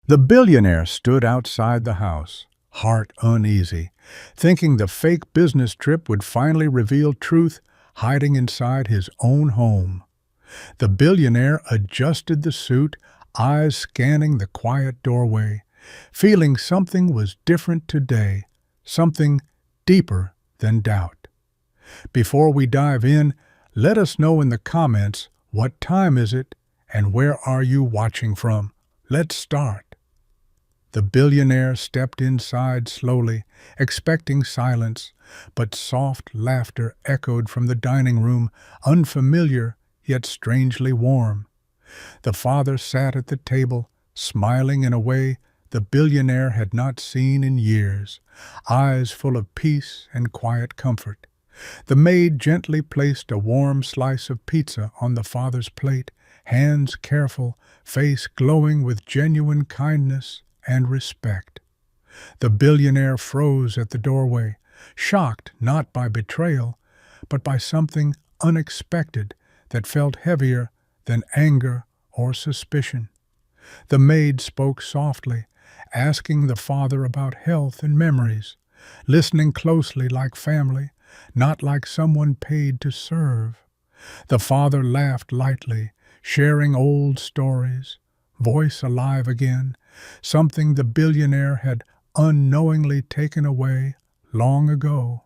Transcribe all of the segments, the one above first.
The billionaire stood outside the house, heart uneasy, thinking the fake business trip would finally reveal truth hiding inside his own home. The billionaire adjusted the suit, eyes scanning the quiet doorway, feeling something was different today, something deeper than doubt. Before we dive in, let us know in the comments what time is it and where are you watching from. Let's start. The billionaire stepped inside slowly, expecting silence, but soft laughter echoed from the dining room, unfamiliar yet strangely warm. The father sat at the table, smiling in a way the billionaire had not seen in years, eyes full of peace and quiet comfort. The maid gently placed a warm slice of pizza on the father's plate, hands careful, face glowing with genuine kindness and respect. The billionaire froze at the doorway, shocked not by betrayal, but by something unexpected that felt heavier than anger or suspicion. The maid spoke softly, asking the father about health and memories, listening closely like family, not like someone paid to serve. The father laughed lightly, sharing old stories, voice alive again, something the billionaire had unknowingly taken away long ago.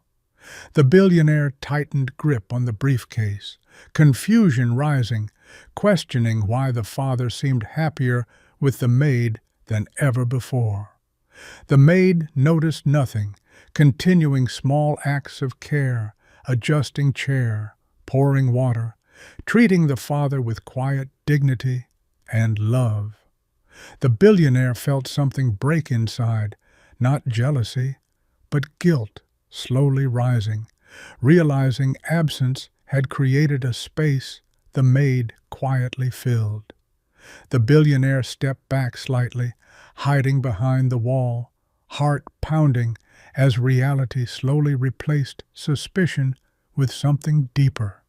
The billionaire tightened grip on the briefcase, confusion rising, questioning why the father seemed happier with the maid than ever before. The maid noticed nothing, continuing small acts of care, adjusting chair, pouring water, treating the father with quiet dignity and love. The billionaire felt something break inside, not jealousy, but guilt slowly rising, realizing absence had created a space the maid quietly filled. The billionaire stepped back slightly, hiding behind the wall, heart pounding as reality slowly replaced suspicion with something deeper.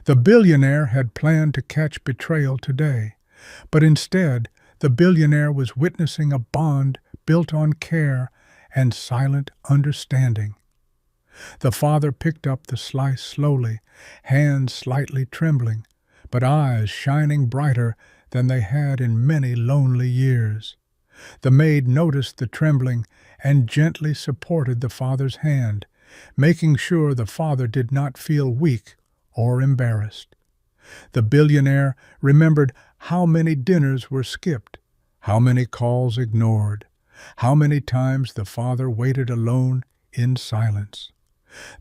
The billionaire had planned to catch betrayal today, but instead the billionaire was witnessing a bond built on care and silent understanding. The father picked up the slice slowly, hands slightly trembling, but eyes shining brighter than they had in many lonely years. The maid noticed the trembling and gently supported the father's hand, making sure the father did not feel weak or embarrassed. The billionaire remembered how many dinners were skipped, how many calls ignored, how many times the father waited alone in silence.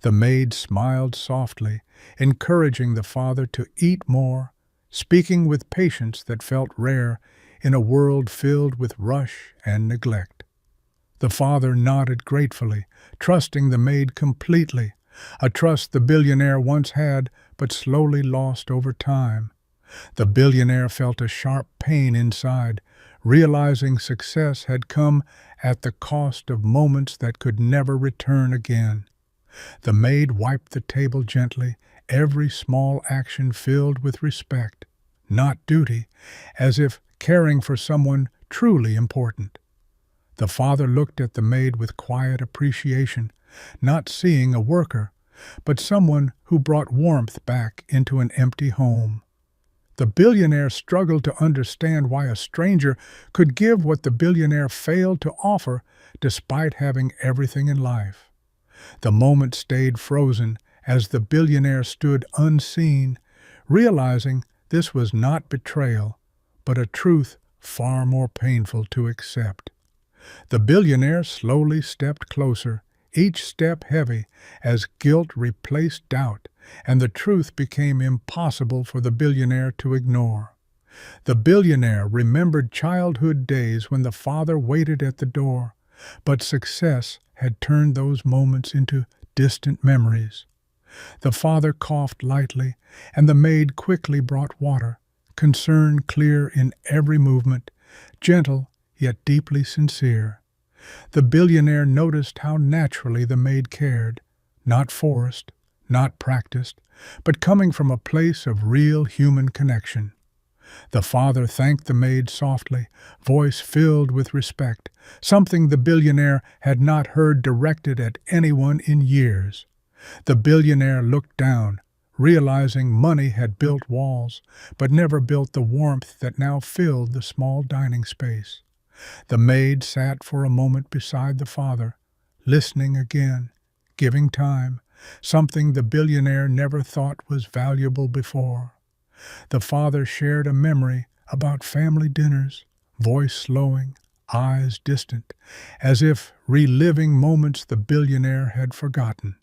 The maid smiled softly, encouraging the father to eat more, speaking with patience that felt rare in a world filled with rush and neglect. The father nodded gratefully, trusting the maid completely, a trust the billionaire once had but slowly lost over time. The billionaire felt a sharp pain inside, realizing success had come at the cost of moments that could never return again. The maid wiped the table gently, every small action filled with respect, not duty, as if caring for someone truly important. The father looked at the maid with quiet appreciation, not seeing a worker, but someone who brought warmth back into an empty home. The billionaire struggled to understand why a stranger could give what the billionaire failed to offer despite having everything in life. The moment stayed frozen as the billionaire stood unseen, realizing this was not betrayal, but a truth far more painful to accept. The billionaire slowly stepped closer, each step heavy as guilt replaced doubt, and the truth became impossible for the billionaire to ignore. The billionaire remembered childhood days when the father waited at the door, but success had turned those moments into distant memories. The father coughed lightly, and the maid quickly brought water, concern clear in every movement, gentle yet deeply sincere. The billionaire noticed how naturally the maid cared, not forced, not practiced, but coming from a place of real human connection. The father thanked the maid softly, voice filled with respect, something the billionaire had not heard directed at anyone in years. The billionaire looked down, realizing money had built walls, but never built the warmth that now filled the small dining space. The maid sat for a moment beside the father, listening again, giving time, something the billionaire never thought was valuable before. The father shared a memory about family dinners, voice slowing, eyes distant, as if reliving moments the billionaire had forgotten.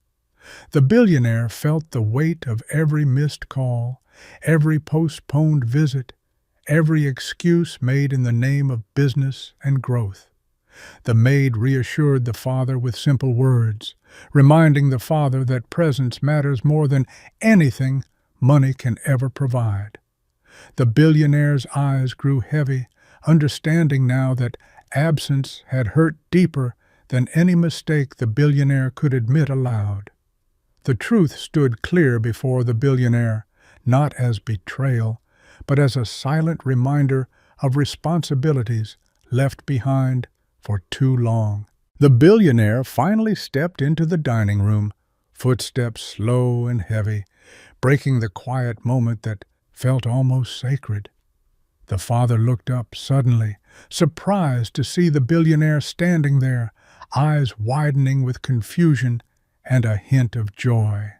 The billionaire felt the weight of every missed call, every postponed visit, every excuse made in the name of business and growth. The maid reassured the father with simple words, reminding the father that presence matters more than anything money can ever provide. The billionaire's eyes grew heavy, understanding now that absence had hurt deeper than any mistake the billionaire could admit aloud. The truth stood clear before the billionaire, not as betrayal, but as a silent reminder of responsibilities left behind for too long. The billionaire finally stepped into the dining room, footsteps slow and heavy, breaking the quiet moment that felt almost sacred. The father looked up suddenly, surprised to see the billionaire standing there, eyes widening with confusion and a hint of joy.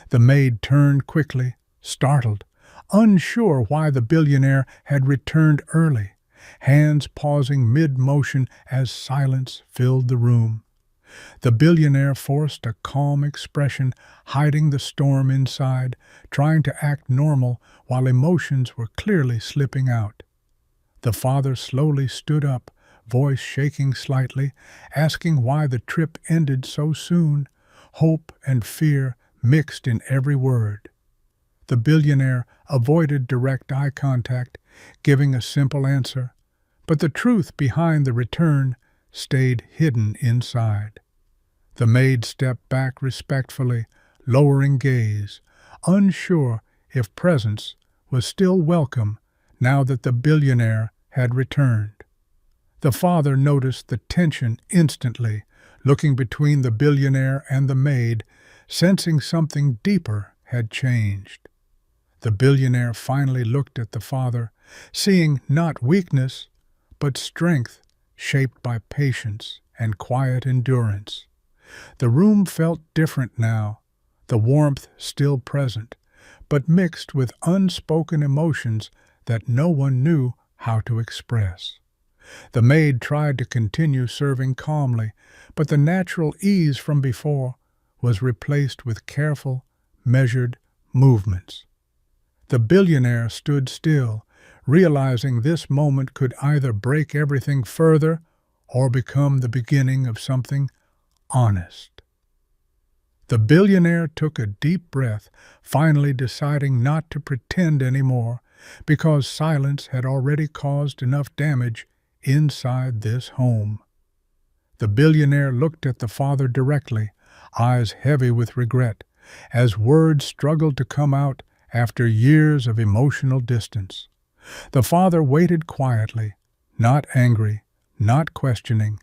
The maid turned quickly, startled, unsure why the billionaire had returned early, hands pausing mid-motion as silence filled the room. The billionaire forced a calm expression, hiding the storm inside, trying to act normal while emotions were clearly slipping out. The father slowly stood up, voice shaking slightly, asking why the trip ended so soon, hope and fear mixed in every word. The billionaire avoided direct eye contact, giving a simple answer, but the truth behind the return stayed hidden inside. The maid stepped back respectfully, lowering gaze, unsure if presence was still welcome now that the billionaire had returned. The father noticed the tension instantly, looking between the billionaire and the maid, sensing something deeper had changed. The billionaire finally looked at the father, seeing not weakness, but strength shaped by patience and quiet endurance. The room felt different now, the warmth still present, but mixed with unspoken emotions that no one knew how to express. The maid tried to continue serving calmly, but the natural ease from before was replaced with careful, measured movements. The billionaire stood still, realizing this moment could either break everything further or become the beginning of something honest. The billionaire took a deep breath, finally deciding not to pretend anymore, because silence had already caused enough damage inside this home. The billionaire looked at the father directly, eyes heavy with regret, as words struggled to come out after years of emotional distance. The father waited quietly, not angry, not questioning,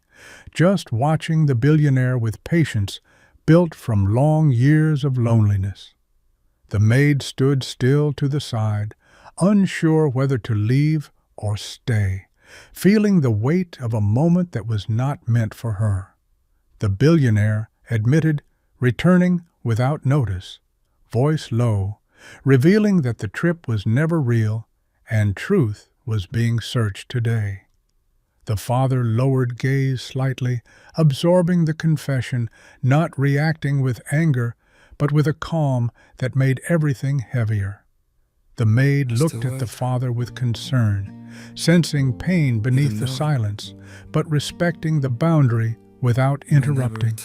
just watching the billionaire with patience built from long years of loneliness. The maid stood still to the side, unsure whether to leave or stay, feeling the weight of a moment that was not meant for her. The billionaire admitted, returning without notice, voice low, revealing that the trip was never real and truth was being searched today. The father lowered gaze slightly, absorbing the confession, not reacting with anger, but with a calm that made everything heavier. The maid looked at the father with concern, sensing pain beneath the silence, but respecting the boundary without interrupting.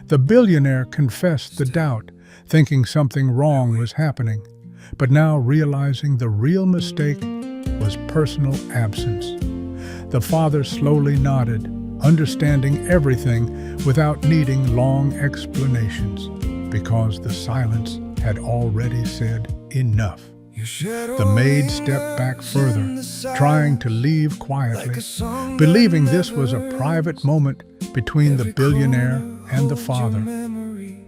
The billionaire confessed the doubt, thinking something wrong was happening, but now realizing the real mistake was personal absence. The father slowly nodded, understanding everything without needing long explanations, because the silence had already said enough. The maid stepped back further, trying to leave quietly, believing this was a private moment between the billionaire and the father.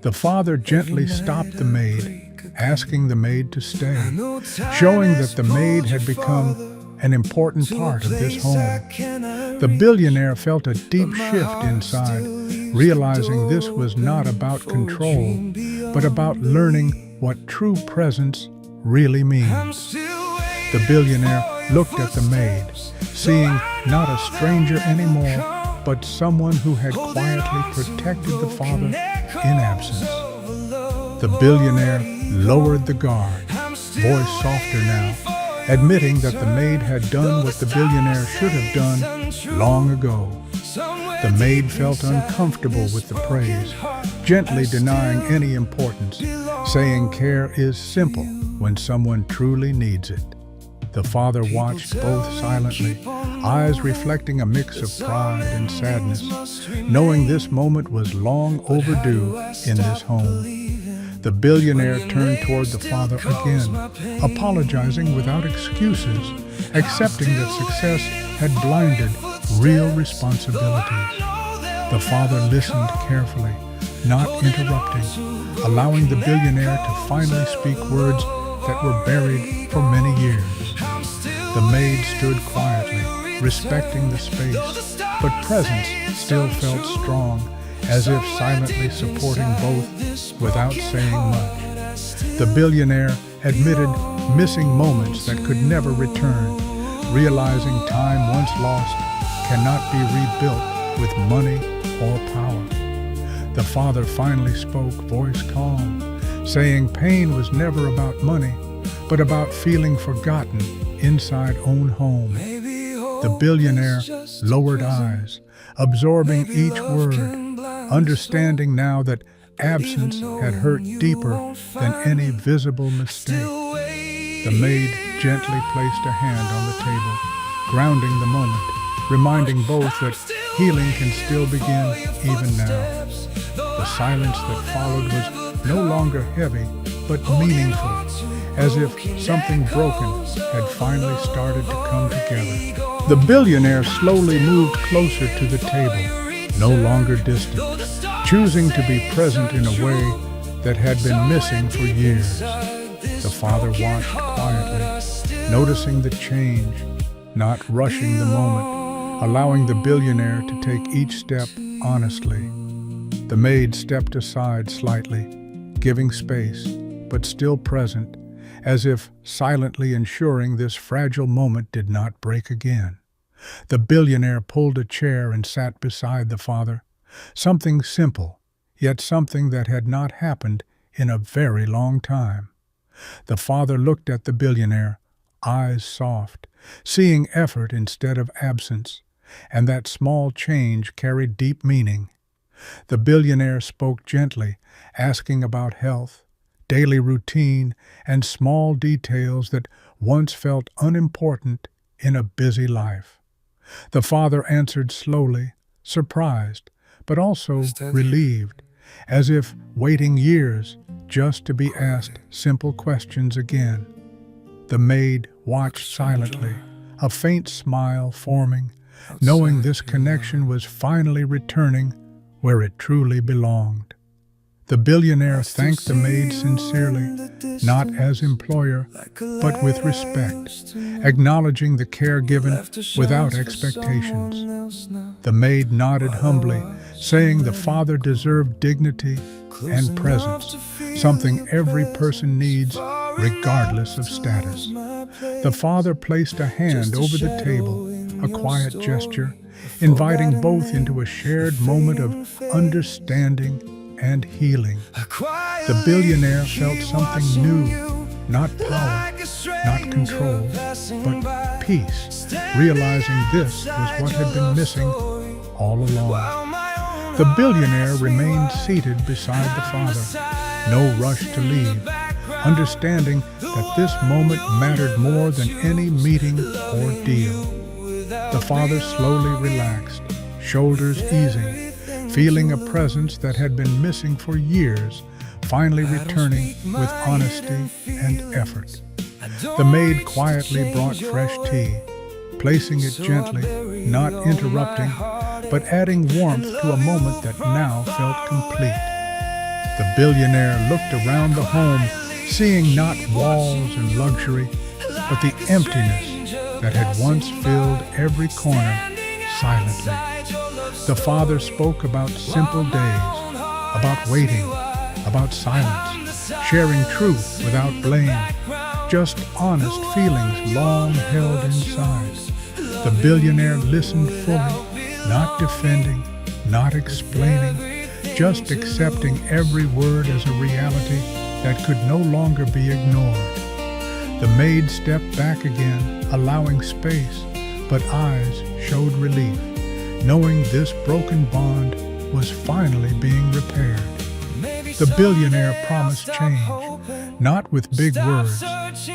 The father gently stopped the maid, asking the maid to stay, showing that the maid had become an important part of this home. The billionaire felt a deep shift inside, realizing this was not about control, but about learning what true presence really means. The billionaire looked at the maid, seeing not a stranger anymore, but someone who had quietly protected the father in absence. The billionaire lowered the guard, voice softer now, admitting that the maid had done what the billionaire should have done long ago. The maid felt uncomfortable with the praise, gently denying any importance, saying care is simple when someone truly needs it. The father watched both silently, eyes reflecting a mix of pride and sadness, knowing this moment was long overdue in this home. The billionaire turned toward the father again, apologizing without excuses, accepting that success had blinded real responsibilities. The father listened carefully, not interrupting, allowing the billionaire to finally speak words that were buried for many years. The maid stood quietly, respecting the space, but presence still felt strong, as if silently supporting both without saying much. The billionaire admitted missing moments that could never return, realizing time once lost cannot be rebuilt with money or power. The father finally spoke, voice calm, saying pain was never about money, but about feeling forgotten inside own home. The billionaire lowered eyes, absorbing each word, understanding now that absence had hurt deeper than any visible mistake. The maid gently placed a hand on the table, grounding the moment, reminding both that healing can still begin even now. The silence that followed was no longer heavy, but meaningful, as if something broken had finally started to come together. The billionaire slowly moved closer to the table, no longer distant, choosing to be present in a way that had been missing for years. The father watched quietly, noticing the change, not rushing the moment, allowing the billionaire to take each step honestly. The maid stepped aside slightly, giving space, but still present, as if silently ensuring this fragile moment did not break again. The billionaire pulled a chair and sat beside the father, something simple, yet something that had not happened in a very long time. The father looked at the billionaire, eyes soft, seeing effort instead of absence, and that small change carried deep meaning. The billionaire spoke gently, asking about health, daily routine, and small details that once felt unimportant in a busy life. The father answered slowly, surprised, but also relieved, as if waiting years just to be asked simple questions again. The maid watched silently, a faint smile forming, knowing this connection was finally returning where it truly belonged. The billionaire thanked the maid sincerely, not as employer, but with respect, acknowledging the care given without expectations. The maid nodded humbly, saying the father deserved dignity and presence, something every person needs regardless of status. The father placed a hand over the table, a quiet gesture, inviting both into a shared moment of understanding and healing. The billionaire felt something new, not power, not control, but peace, realizing this was what had been missing all along. The billionaire remained seated beside the father, no rush to leave, understanding that this moment mattered more than any meeting or deal. The father slowly relaxed, shoulders easing, feeling a presence that had been missing for years, finally returning with honesty and effort. The maid quietly brought fresh tea, placing it gently, not interrupting, but adding warmth to a moment that now felt complete. The billionaire looked around the home, seeing not walls and luxury, but the emptiness that had once filled every corner silently. The father spoke about simple days, about waiting, about silence, sharing truth without blame, just honest feelings long held inside. The billionaire listened fully, not defending, not explaining, just accepting every word as a reality that could no longer be ignored. The maid stepped back again, allowing space, but eyes showed relief, knowing this broken bond was finally being repaired. The billionaire promised change, not with big words,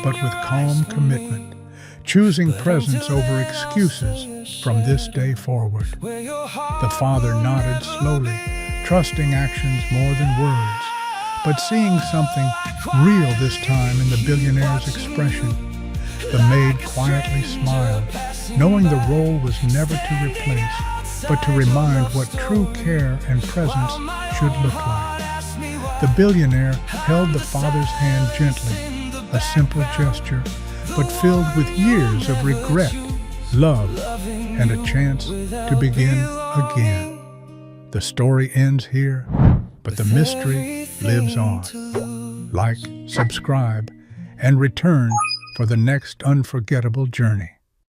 but with calm commitment, choosing presence over excuses from this day forward. The father nodded slowly, trusting actions more than words, but seeing something real this time in the billionaire's expression. The maid quietly smiled, knowing the role was never to replace, but to remind what true care and presence should look like. The billionaire held the father's hand gently, a simple gesture, but filled with years of regret, love, and a chance to begin again. The story ends here, but the mystery lives on. Like, subscribe, and return for the next unforgettable journey.